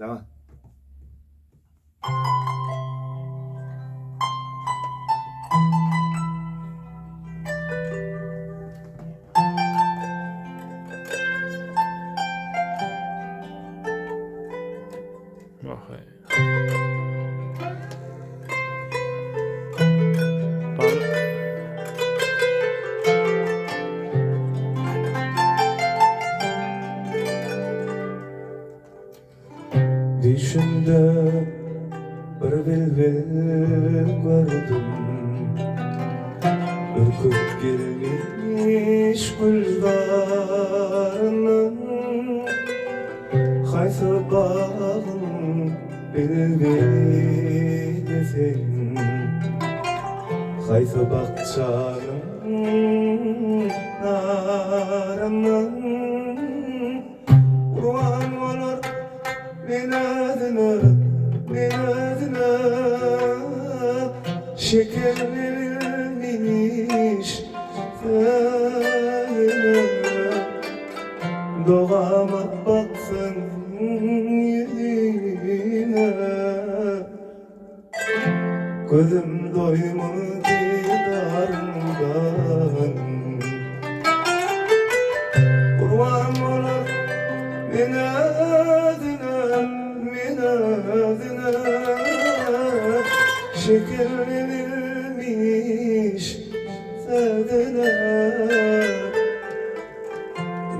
Devam. Vay. Düşümde bir bilbil gördüm, ürküp gelmiş güldarının. Haysı bağın bilbilmesin, haysı bakçanın narının. Urman olur men adına şeker verilmiş tadına. Doğama baksın yüzüne, gözüm doymadı darından. Kurban olur men adına şeker verilmiş tadına.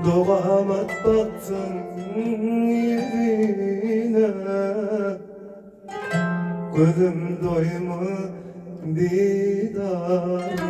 Doğamat baksın yüzüne, gözüm doymadı didar.